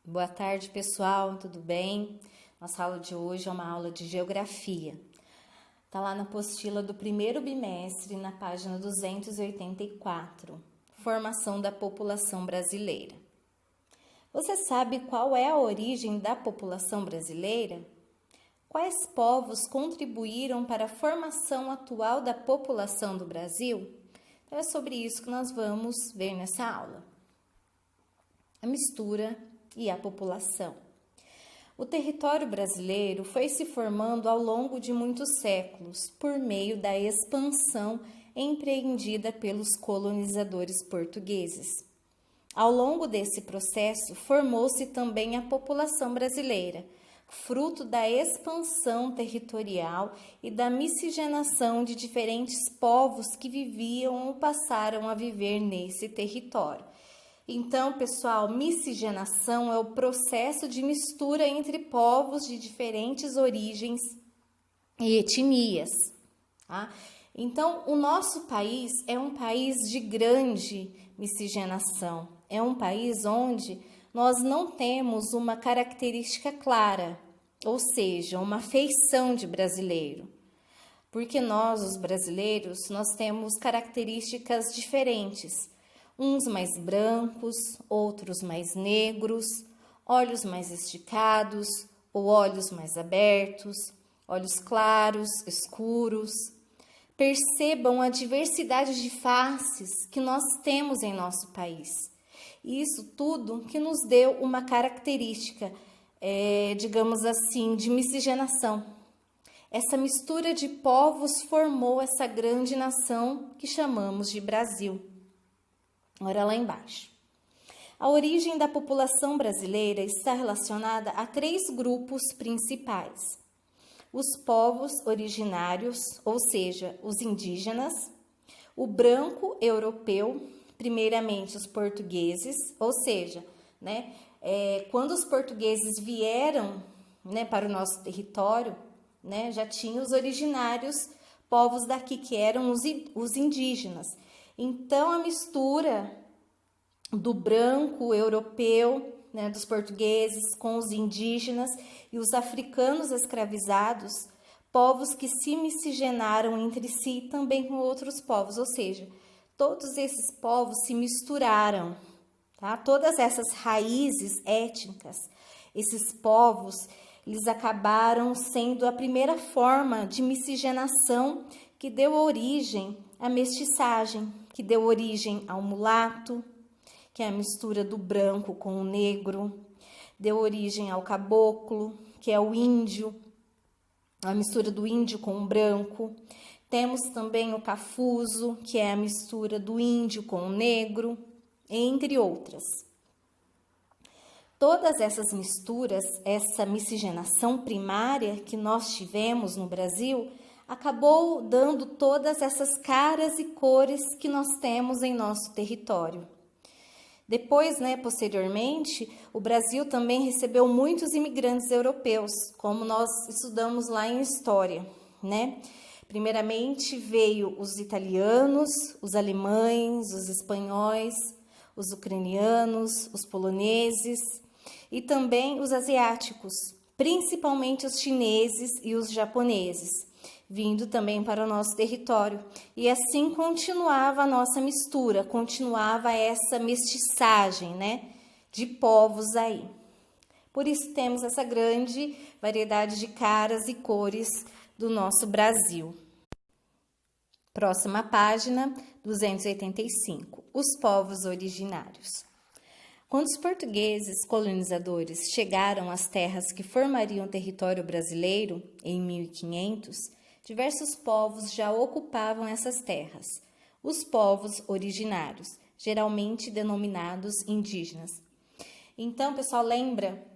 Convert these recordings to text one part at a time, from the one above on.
Boa tarde, pessoal, tudo bem? Nossa aula de hoje é uma aula de geografia. Tá lá na apostila do primeiro bimestre, na página 284, Formação da população brasileira. Você sabe qual é a origem da população brasileira? Quais povos contribuíram para a formação atual da população do Brasil? Então é sobre isso que nós vamos ver nessa aula. A mistura e a população. O território brasileiro foi se formando ao longo de muitos séculos por meio da expansão empreendida pelos colonizadores portugueses. Ao longo desse processo, formou-se também a população brasileira, fruto da expansão territorial e da miscigenação de diferentes povos que viviam ou passaram a viver nesse território. Então, pessoal, miscigenação é o processo de mistura entre povos de diferentes origens e etnias, tá? Então, o nosso país é um país de grande miscigenação. É um país onde nós não temos uma característica clara, ou seja, uma feição de brasileiro. Porque nós, os brasileiros, nós temos características diferentes. Uns mais brancos, outros mais negros, olhos mais esticados ou olhos mais abertos, olhos claros, escuros. Percebam a diversidade de faces que nós temos em nosso país. Isso tudo que nos deu uma característica, digamos assim, de miscigenação. Essa mistura de povos formou essa grande nação que chamamos de Brasil. Olha lá embaixo. A origem da população brasileira está relacionada a 3 grupos principais. Os povos originários, ou seja, os indígenas, o branco europeu, primeiramente os portugueses, ou seja, quando os portugueses vieram para o nosso território, já tinha os originários, povos daqui que eram os indígenas. Então, a mistura do branco europeu, dos portugueses, com os indígenas e os africanos escravizados, povos que se miscigenaram entre si e também com outros povos, ou seja, todos esses povos se misturaram, tá? Todas essas raízes étnicas, esses povos, eles acabaram sendo a primeira forma de miscigenação que deu origem à mestiçagem, que deu origem ao mulato, que é a mistura do branco com o negro, deu origem ao caboclo, que é o índio, a mistura do índio com o branco. Temos também o cafuzo, que é a mistura do índio com o negro, entre outras. Todas essas misturas, essa miscigenação primária que nós tivemos no Brasil, acabou dando todas essas caras e cores que nós temos em nosso território. Depois, posteriormente, o Brasil também recebeu muitos imigrantes europeus, como nós estudamos lá em História, Primeiramente veio os italianos, os alemães, os espanhóis, os ucranianos, os poloneses e também os asiáticos, principalmente os chineses e os japoneses, vindo também para o nosso território. E assim continuava a nossa mistura, continuava essa mestiçagem, de povos aí. Por isso temos essa grande variedade de caras e cores do nosso Brasil. Próxima página, 285. Os povos originários. Quando os portugueses colonizadores chegaram às terras que formariam o território brasileiro, em 1500, diversos povos já ocupavam essas terras, os povos originários, geralmente denominados indígenas. Então, pessoal, lembra,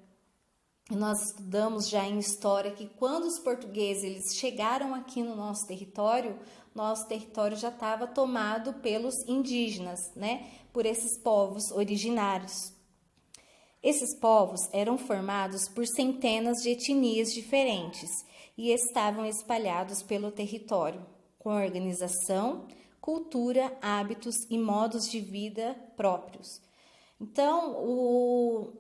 nós estudamos já em história que quando os portugueses eles chegaram aqui no nosso território já estava tomado pelos indígenas, por esses povos originários. Esses povos eram formados por centenas de etnias diferentes e estavam espalhados pelo território, com organização, cultura, hábitos e modos de vida próprios. Então,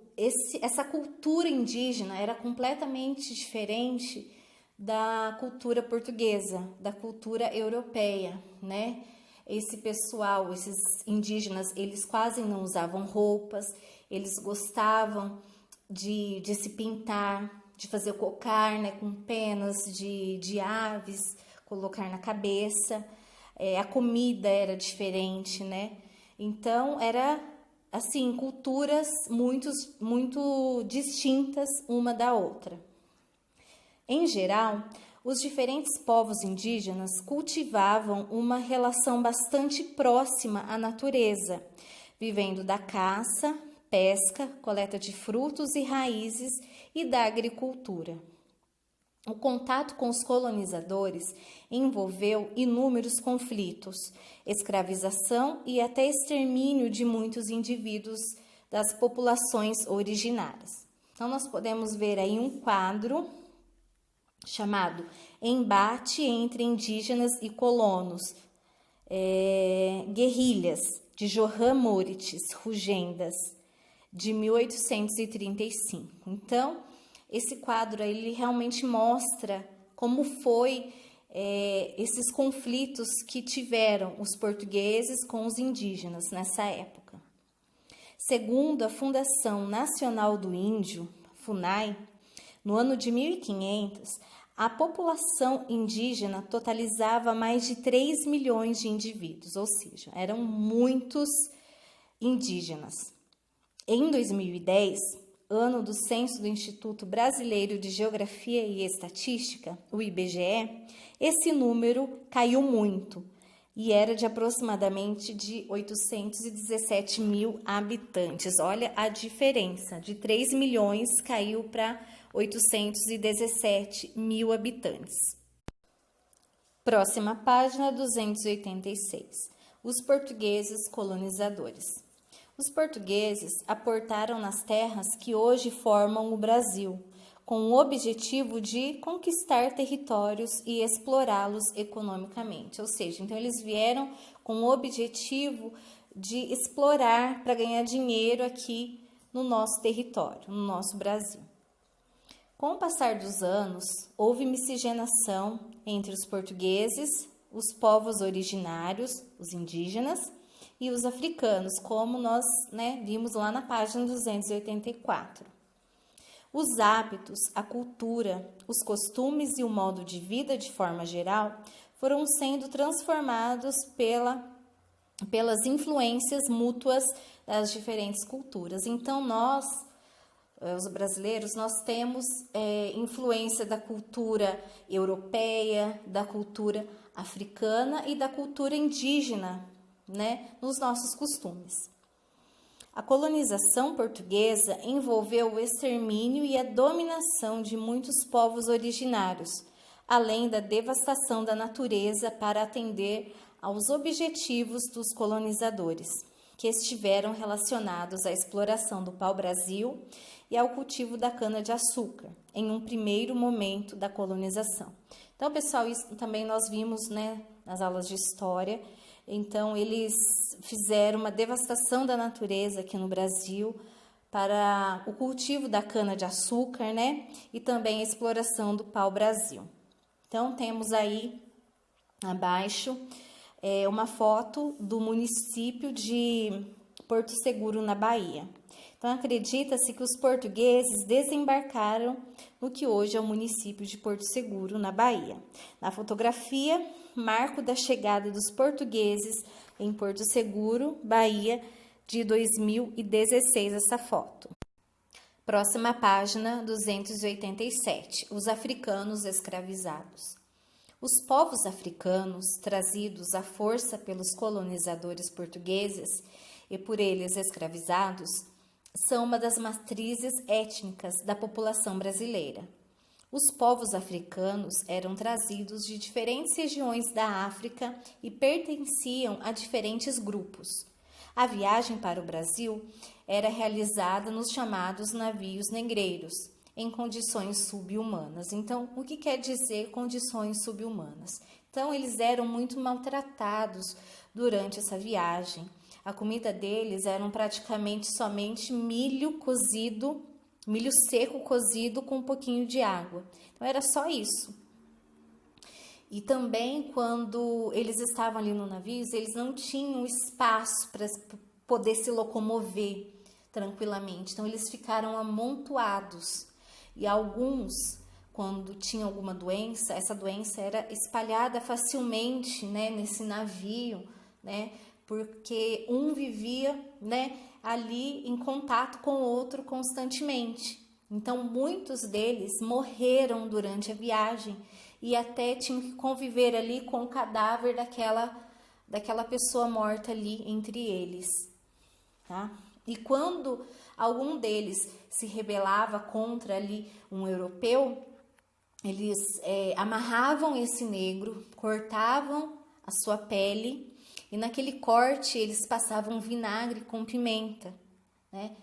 essa cultura indígena era completamente diferente da cultura portuguesa, da cultura europeia, né? Esse pessoal, esses indígenas, eles quase não usavam roupas, eles gostavam de se pintar, de fazer cocar, né, com penas de aves, colocar na cabeça. A comida era diferente, né? Então, era, assim, culturas muito distintas uma da outra. Em geral, os diferentes povos indígenas cultivavam uma relação bastante próxima à natureza, vivendo da caça, pesca, coleta de frutos e raízes e da agricultura. O contato com os colonizadores envolveu inúmeros conflitos, escravização e até extermínio de muitos indivíduos das populações originárias. Então, nós podemos ver aí um quadro chamado Embate entre Indígenas e Colonos, Guerrilhas, de Johan Moritz, Rugendas, de 1835. Então, esse quadro ele realmente mostra como foi esses conflitos que tiveram os portugueses com os indígenas nessa época. Segundo a Fundação Nacional do Índio, FUNAI, no ano de 1500, a população indígena totalizava mais de 3 milhões de indivíduos, ou seja, eram muitos indígenas. Em 2010, ano do censo do Instituto Brasileiro de Geografia e Estatística, o IBGE, esse número caiu muito e era de aproximadamente de 817 mil habitantes. Olha a diferença, de 3 milhões caiu para 817 mil habitantes. Próxima página, 286. Os portugueses colonizadores. Os portugueses aportaram nas terras que hoje formam o Brasil, com o objetivo de conquistar territórios e explorá-los economicamente. Ou seja, então eles vieram com o objetivo de explorar para ganhar dinheiro aqui no nosso território, no nosso Brasil. Com o passar dos anos, houve miscigenação entre os portugueses, os povos originários, os indígenas, e os africanos, como nós vimos lá na página 284. Os hábitos, a cultura, os costumes e o modo de vida de forma geral foram sendo transformados pelas influências mútuas das diferentes culturas. Então, nós, os brasileiros, nós temos influência da cultura europeia, da cultura africana e da cultura indígena, nos nossos costumes. A colonização portuguesa envolveu o extermínio e a dominação de muitos povos originários, além da devastação da natureza para atender aos objetivos dos colonizadores, que estiveram relacionados à exploração do pau-brasil e ao cultivo da cana-de-açúcar, em um primeiro momento da colonização. Então, pessoal, isso também nós vimos nas aulas de história. Então, eles fizeram uma devastação da natureza aqui no Brasil para o cultivo da cana-de-açúcar, e também a exploração do pau-brasil. Então, temos aí abaixo uma foto do município de Porto Seguro, na Bahia. Então, acredita-se que os portugueses desembarcaram no que hoje é o município de Porto Seguro, na Bahia. Na fotografia, marco da chegada dos portugueses em Porto Seguro, Bahia, de 2016, essa foto. Próxima página, 287. Os africanos escravizados. Os povos africanos, trazidos à força pelos colonizadores portugueses e por eles escravizados, são uma das matrizes étnicas da população brasileira. Os povos africanos eram trazidos de diferentes regiões da África e pertenciam a diferentes grupos. A viagem para o Brasil era realizada nos chamados navios negreiros, em condições subhumanas. Então, o que quer dizer condições subhumanas? Então, eles eram muito maltratados durante essa viagem. A comida deles eram praticamente somente milho cozido, milho seco cozido com um pouquinho de água. Então era só isso. E também quando eles estavam ali no navio, eles não tinham espaço para poder se locomover tranquilamente. Então eles ficaram amontoados. E alguns, quando tinham alguma doença, essa doença era espalhada facilmente, né, nesse navio, né? Porque um vivia, né, ali em contato com o outro constantemente. Então, muitos deles morreram durante a viagem e até tinham que conviver ali com o cadáver daquela pessoa morta ali entre eles, tá? E quando algum deles se rebelava contra ali um europeu, eles amarravam esse negro, cortavam a sua pele e naquele corte eles passavam vinagre com pimenta, né?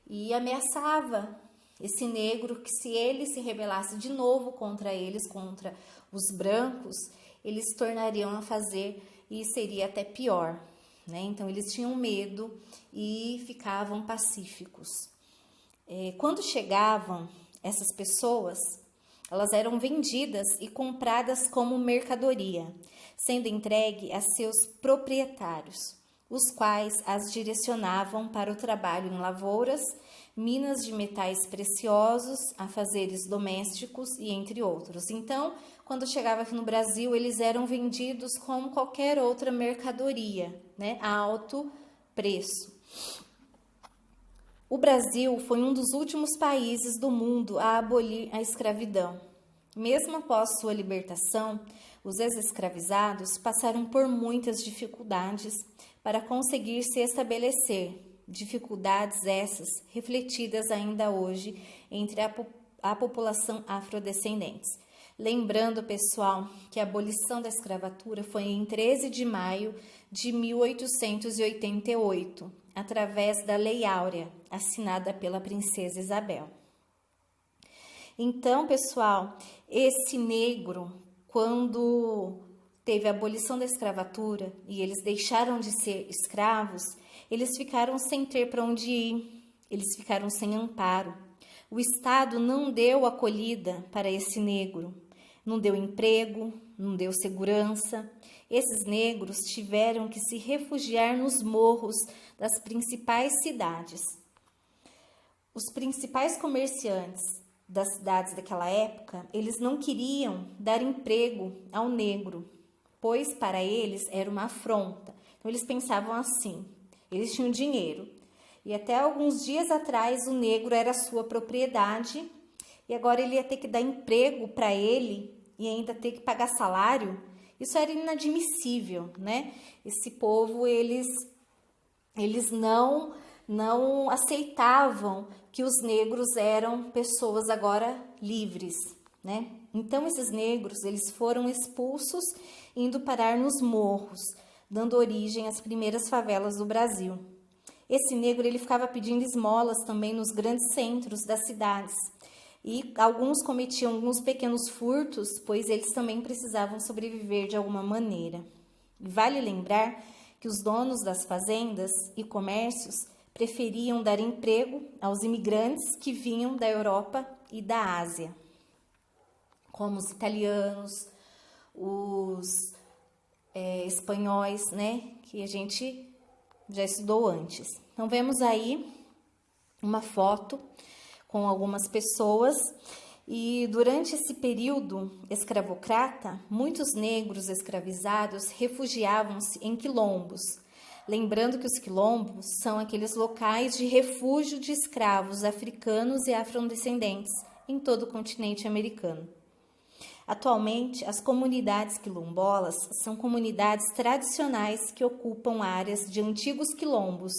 E ameaçava esse negro que se ele se rebelasse de novo contra eles, contra os brancos, eles tornariam a fazer e seria até pior, né? Então eles tinham medo e ficavam pacíficos. Quando chegavam essas pessoas, elas eram vendidas e compradas como mercadoria, sendo entregue a seus proprietários, os quais as direcionavam para o trabalho em lavouras, minas de metais preciosos, afazeres domésticos e entre outros. Então, quando chegava aqui no Brasil, eles eram vendidos como qualquer outra mercadoria, né, a alto preço. O Brasil foi um dos últimos países do mundo a abolir a escravidão. Mesmo após sua libertação, os ex-escravizados passaram por muitas dificuldades para conseguir se estabelecer, dificuldades essas refletidas ainda hoje entre a população afrodescendente. Lembrando, pessoal, que a abolição da escravatura foi em 13 de maio de 1888, através da Lei Áurea, assinada pela princesa Isabel. Então, pessoal, esse negro, quando teve a abolição da escravatura e eles deixaram de ser escravos, eles ficaram sem ter para onde ir, eles ficaram sem amparo. O Estado não deu acolhida para esse negro, não deu emprego, não deu segurança. Esses negros tiveram que se refugiar nos morros das principais cidades. Os principais comerciantes das cidades daquela época, eles não queriam dar emprego ao negro, pois para eles era uma afronta. Então eles pensavam assim, eles tinham dinheiro e até alguns dias atrás o negro era sua propriedade e agora ele ia ter que dar emprego para ele e ainda ter que pagar salário. Isso era inadmissível, né? Esse povo, eles não aceitavam que os negros eram pessoas agora livres, né? Então, esses negros, eles foram expulsos, indo parar nos morros, dando origem às primeiras favelas do Brasil. Esse negro, ele ficava pedindo esmolas também nos grandes centros das cidades. E alguns cometiam alguns pequenos furtos, pois eles também precisavam sobreviver de alguma maneira. Vale lembrar que os donos das fazendas e comércios preferiam dar emprego aos imigrantes que vinham da Europa e da Ásia, como os italianos, os espanhóis, né, que a gente já estudou antes. Então, vemos aí uma foto com algumas pessoas e durante esse período escravocrata, muitos negros escravizados refugiavam-se em quilombos. Lembrando que os quilombos são aqueles locais de refúgio de escravos africanos e afrodescendentes em todo o continente americano. Atualmente, as comunidades quilombolas são comunidades tradicionais que ocupam áreas de antigos quilombos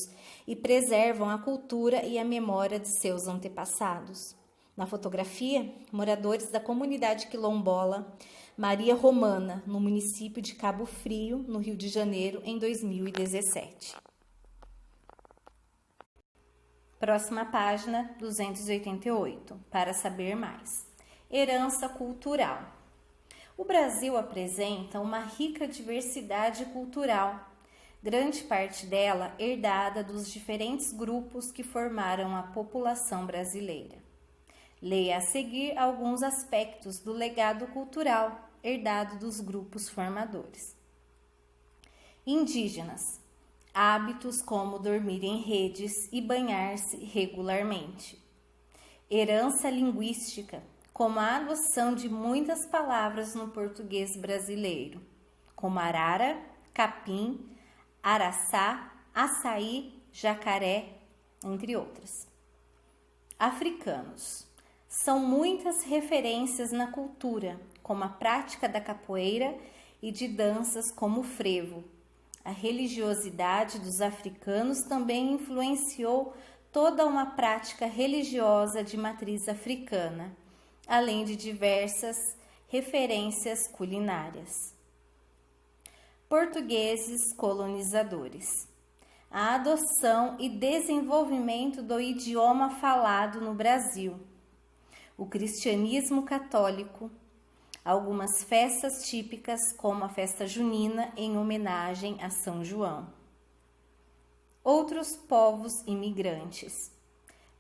e preservam a cultura e a memória de seus antepassados. Na fotografia, moradores da comunidade quilombola Maria Romana, no município de Cabo Frio, no Rio de Janeiro, em 2017. Próxima página, 288, para saber mais. Herança cultural. O Brasil apresenta uma rica diversidade cultural, grande parte dela herdada dos diferentes grupos que formaram a população brasileira. Leia a seguir alguns aspectos do legado cultural herdado dos grupos formadores. Indígenas. Hábitos como dormir em redes e banhar-se regularmente. Herança linguística, como a adoção de muitas palavras no português brasileiro, como arara, capim, araçá, açaí, jacaré, entre outras. Africanos. São muitas referências na cultura, como a prática da capoeira e de danças como o frevo. A religiosidade dos africanos também influenciou toda uma prática religiosa de matriz africana, além de diversas referências culinárias. Portugueses colonizadores. A adoção e desenvolvimento do idioma falado no Brasil. O cristianismo católico. Algumas festas típicas, como a festa junina, em homenagem a São João. Outros povos imigrantes.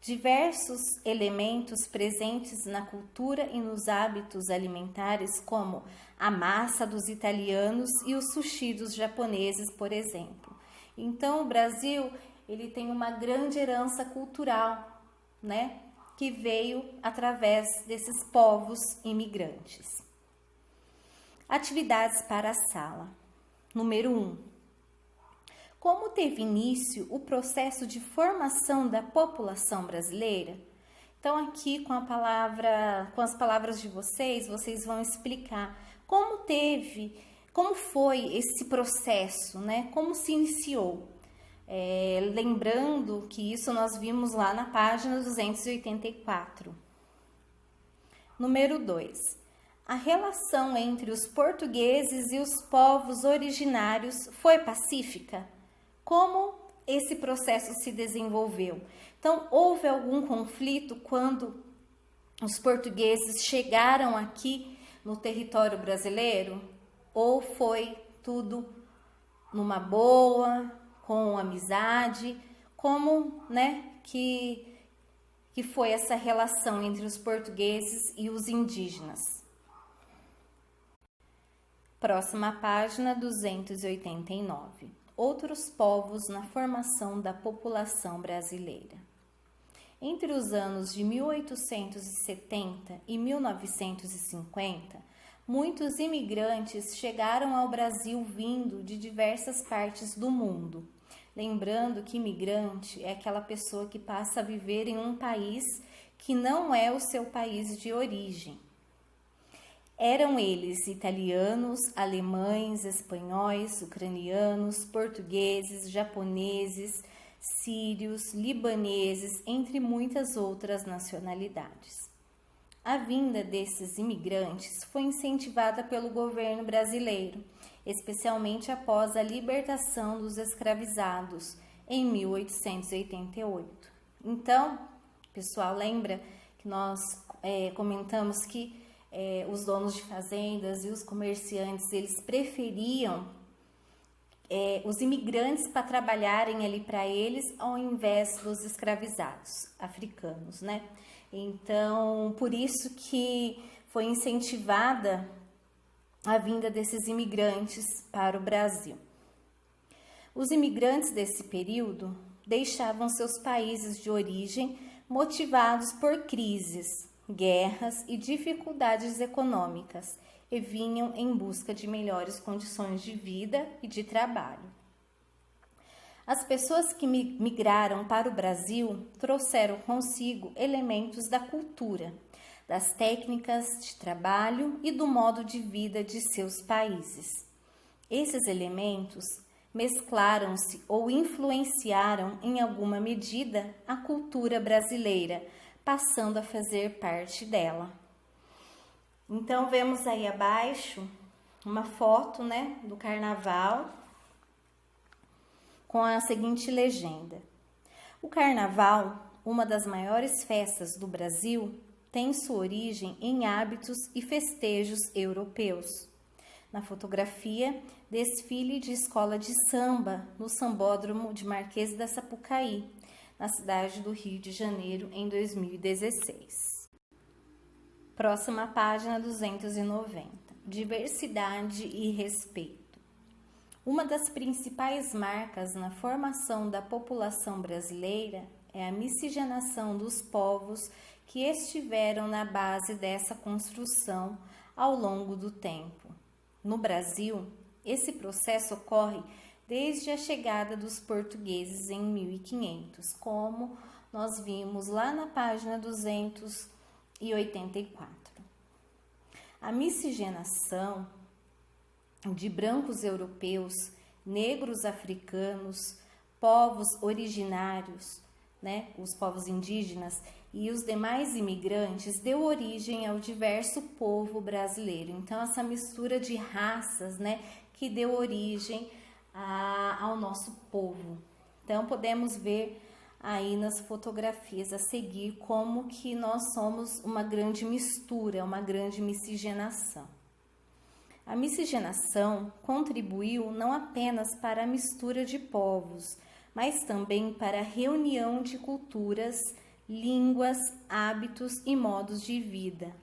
Diversos elementos presentes na cultura e nos hábitos alimentares, como a massa dos italianos e o sushi dos japoneses, por exemplo. Então, o Brasil, ele tem uma grande herança cultural, né, que veio através desses povos imigrantes. Atividades para a sala. Número 1. Como teve início o processo de formação da população brasileira? Então, aqui com as palavras de vocês vão explicar como foi esse processo, né? Como se iniciou. Lembrando que isso nós vimos lá na página 284. Número 2. A relação entre os portugueses e os povos originários foi pacífica? Como esse processo se desenvolveu? Então, houve algum conflito quando os portugueses chegaram aqui no território brasileiro? Ou foi tudo numa boa, com amizade? Como, que foi essa relação entre os portugueses e os indígenas? Próxima página, 289. Outros povos na formação da população brasileira. Entre os anos de 1870 e 1950, muitos imigrantes chegaram ao Brasil vindo de diversas partes do mundo. Lembrando que imigrante é aquela pessoa que passa a viver em um país que não é o seu país de origem. Eram eles italianos, alemães, espanhóis, ucranianos, portugueses, japoneses, sírios, libaneses, entre muitas outras nacionalidades. A vinda desses imigrantes foi incentivada pelo governo brasileiro, especialmente após a libertação dos escravizados em 1888. Então, pessoal, lembra que nós comentamos que os donos de fazendas e os comerciantes, eles preferiam os imigrantes para trabalharem ali para eles, ao invés dos escravizados africanos, né? Então, por isso que foi incentivada a vinda desses imigrantes para o Brasil. Os imigrantes desse período deixavam seus países de origem motivados por crises, guerras e dificuldades econômicas e vinham em busca de melhores condições de vida e de trabalho. As pessoas que migraram para o Brasil trouxeram consigo elementos da cultura, das técnicas de trabalho e do modo de vida de seus países. Esses elementos mesclaram-se ou influenciaram em alguma medida a cultura brasileira, passando a fazer parte dela. Então, vemos aí abaixo uma foto, do carnaval com a seguinte legenda: o carnaval, uma das maiores festas do Brasil, tem sua origem em hábitos e festejos europeus. Na fotografia, desfile de escola de samba no Sambódromo de Marquês da Sapucaí, na cidade do Rio de Janeiro, em 2016. Próxima página 290. Diversidade e respeito. Uma das principais marcas na formação da população brasileira é a miscigenação dos povos que estiveram na base dessa construção ao longo do tempo. No Brasil, esse processo ocorre desde a chegada dos portugueses em 1500, como nós vimos lá na página 284. A miscigenação de brancos europeus, negros africanos, povos originários, os povos indígenas e os demais imigrantes deu origem ao diverso povo brasileiro. Então, essa mistura de raças, que deu origem ao nosso povo. Então, podemos ver aí nas fotografias a seguir como que nós somos uma grande mistura, uma grande miscigenação. A miscigenação contribuiu não apenas para a mistura de povos, mas também para a reunião de culturas, línguas, hábitos e modos de vida.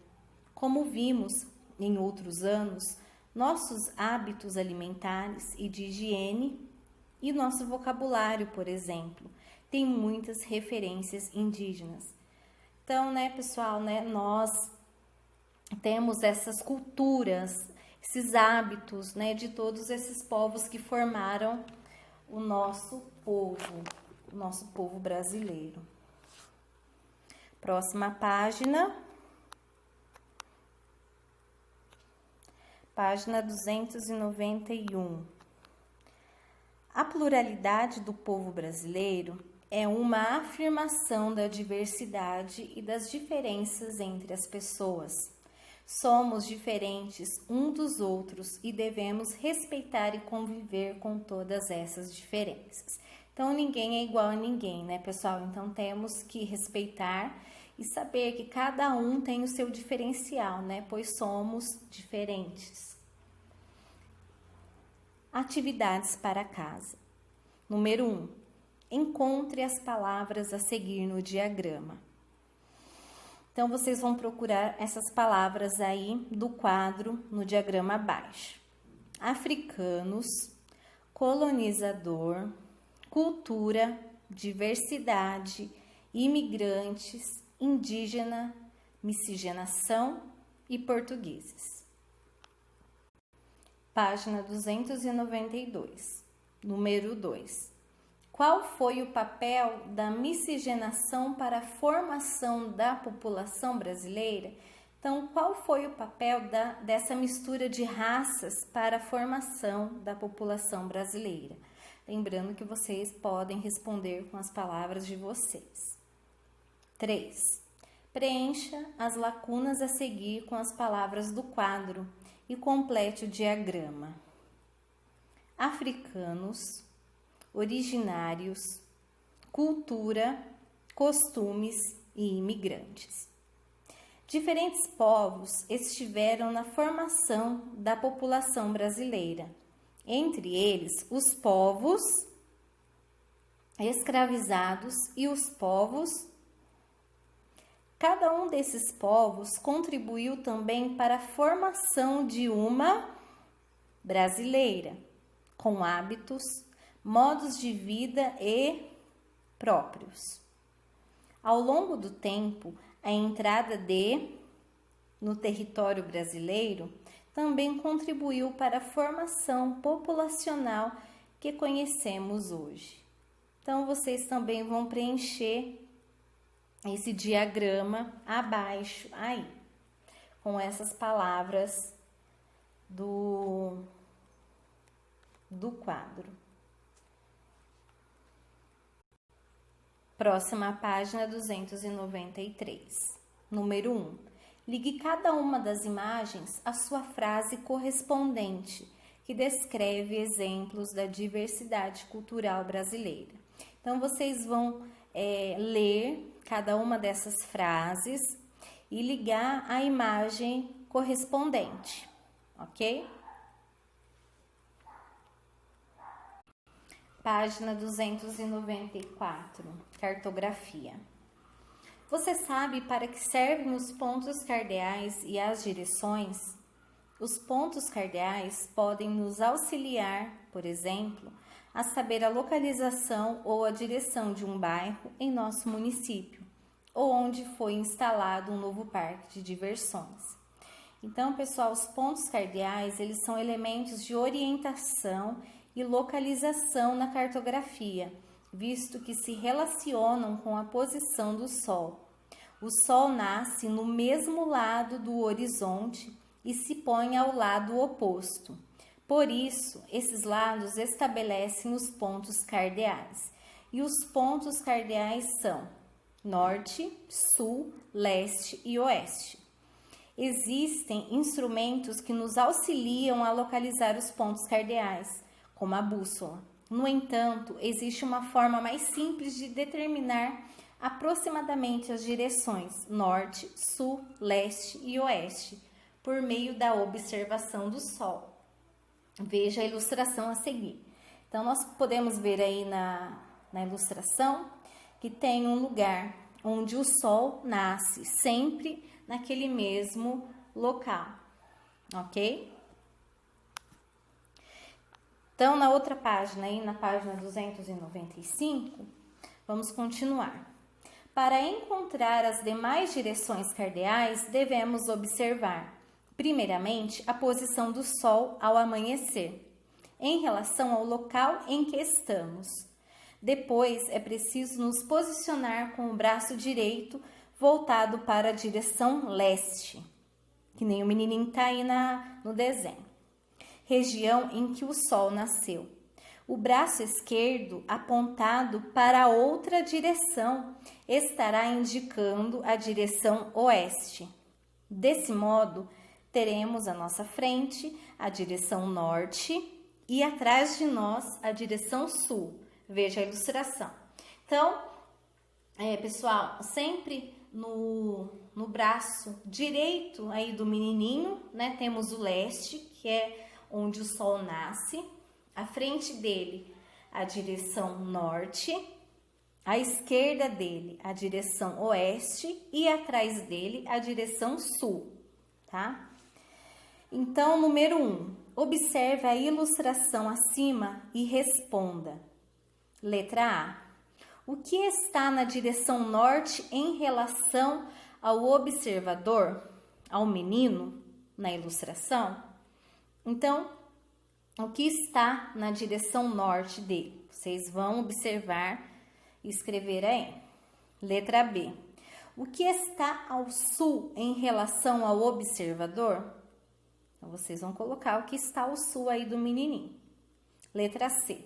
Como vimos em outros anos, nossos hábitos alimentares e de higiene e nosso vocabulário, por exemplo, tem muitas referências indígenas. Então, pessoal, nós temos essas culturas, esses hábitos, de todos esses povos que formaram o nosso povo brasileiro. Próxima página. Página 291. A pluralidade do povo brasileiro é uma afirmação da diversidade e das diferenças entre as pessoas. Somos diferentes uns dos outros e devemos respeitar e conviver com todas essas diferenças. Então, ninguém é igual a ninguém, pessoal? Então, temos que respeitar e saber que cada um tem o seu diferencial, pois somos diferentes. Atividades para casa. Número 1. Encontre as palavras a seguir no diagrama. Então, vocês vão procurar essas palavras aí do quadro no diagrama abaixo. Africanos, colonizador, cultura, diversidade, imigrantes, indígena, miscigenação e portugueses. Página 292, número 2. Qual foi o papel da miscigenação para a formação da população brasileira? Então, qual foi o papel dessa mistura de raças para a formação da população brasileira? Lembrando que vocês podem responder com as palavras de vocês. 3. Preencha as lacunas a seguir com as palavras do quadro e complete o diagrama. Africanos, originários, cultura, costumes e imigrantes. Diferentes povos estiveram na formação da população brasileira. Entre eles, os povos escravizados e os povos. Cada um desses povos contribuiu também para a formação de uma brasileira, com hábitos, modos de vida e próprios. Ao longo do tempo, a entrada no território brasileiro também contribuiu para a formação populacional que conhecemos hoje. Então, vocês também vão preencher esse diagrama abaixo aí, com essas palavras do quadro. Próxima página 293. Número 1. Ligue cada uma das imagens à sua frase correspondente, que descreve exemplos da diversidade cultural brasileira. Então, vocês vão ler cada uma dessas frases e ligar a imagem correspondente, ok? Página 294, cartografia. Você sabe para que servem os pontos cardeais e as direções? Os pontos cardeais podem nos auxiliar, por exemplo, a saber a localização ou a direção de um bairro em nosso município, ou onde foi instalado um novo parque de diversões. Então, pessoal, os pontos cardeais, eles são elementos de orientação e localização na cartografia, visto que se relacionam com a posição do Sol. O Sol nasce no mesmo lado do horizonte e se põe ao lado oposto. Por isso, esses lados estabelecem os pontos cardeais. E os pontos cardeais são norte, sul, leste e oeste. Existem instrumentos que nos auxiliam a localizar os pontos cardeais, como a bússola. No entanto, existe uma forma mais simples de determinar aproximadamente as direções norte, sul, leste e oeste, por meio da observação do Sol. Veja a ilustração a seguir. Então, nós podemos ver aí na ilustração que tem um lugar onde o Sol nasce, sempre naquele mesmo local, ok? Então, na outra página, aí na página 295, vamos continuar. Para encontrar as demais direções cardeais, devemos observar, primeiramente, a posição do Sol ao amanhecer, em relação ao local em que estamos. Depois, é preciso nos posicionar com o braço direito voltado para a direção leste, que nem o menininho está aí no desenho, região em que o Sol nasceu. O braço esquerdo, apontado para outra direção, estará indicando a direção oeste. Desse modo, teremos à nossa frente a direção norte e atrás de nós a direção sul. Veja a ilustração. Então, pessoal, sempre no braço direito aí do menininho, né, temos o leste, que é onde o Sol nasce. À frente dele, a direção norte, à esquerda dele, a direção oeste e atrás dele, a direção sul, tá? Então, número 1, observe a ilustração acima e responda. Letra A. O que está na direção norte em relação ao observador, ao menino, na ilustração? Então, o que está na direção norte dele? Vocês vão observar e escrever aí. Letra B. O que está ao sul em relação ao observador? Então, vocês vão colocar o que está ao sul aí do menininho. Letra C.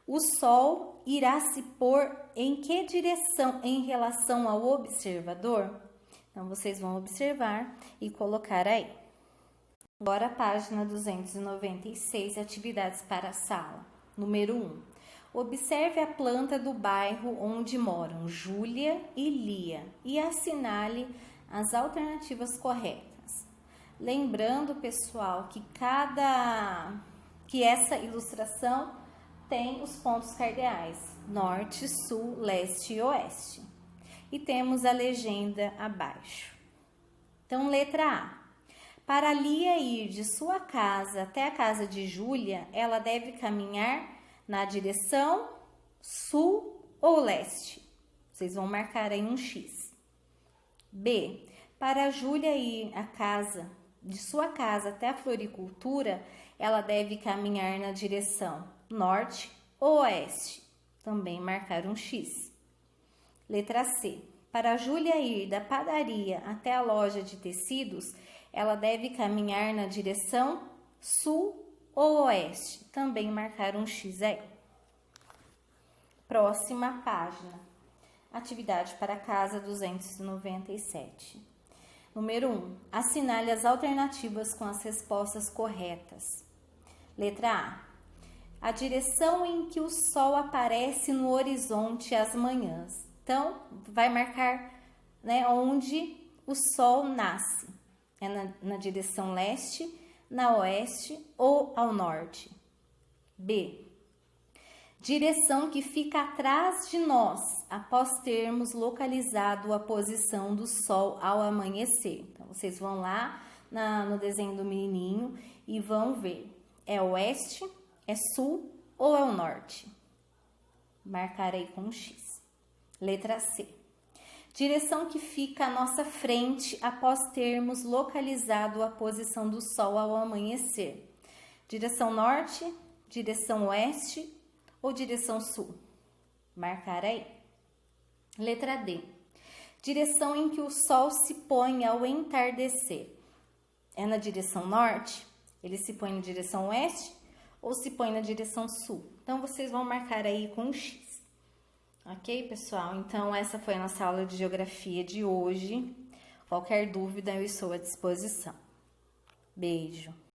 O Sol irá se pôr em que direção em relação ao observador? Então, vocês vão observar e colocar aí. Agora a página 296, atividades para a sala. Número 1. Observe a planta do bairro onde moram Júlia e Lia e assinale as alternativas corretas. Lembrando, pessoal, que essa ilustração tem os pontos cardeais, norte, sul, leste e oeste. E temos a legenda abaixo. Então, letra A. Para Lia ir de sua casa até a casa de Júlia, ela deve caminhar na direção sul ou leste. Vocês vão marcar aí um X. B. Para Júlia ir de sua casa até a floricultura, ela deve caminhar na direção norte ou oeste. Também marcar um X. Letra C. Para Júlia ir da padaria até a loja de tecidos, ela deve caminhar na direção sul ou oeste. Também marcar um X aí. Próxima página. Atividade para casa 297. Número 1. Assinale as alternativas com as respostas corretas. Letra A. A direção em que o Sol aparece no horizonte às manhãs. Então, vai marcar, né, onde o Sol nasce. É na direção leste, na oeste ou ao norte. B. Direção que fica atrás de nós, após termos localizado a posição do Sol ao amanhecer. Então, vocês vão lá no desenho do menininho e vão ver. É oeste, é sul ou é o norte? Marcar aí com um X. Letra C. Direção que fica à nossa frente após termos localizado a posição do Sol ao amanhecer. Direção norte, direção oeste ou direção sul? Marcar aí. Letra D. Direção em que o Sol se põe ao entardecer. É na direção norte? Ele se põe na direção oeste ou se põe na direção sul? Então, vocês vão marcar aí com um X. Ok, pessoal? Então, essa foi a nossa aula de geografia de hoje. Qualquer dúvida, eu estou à disposição. Beijo!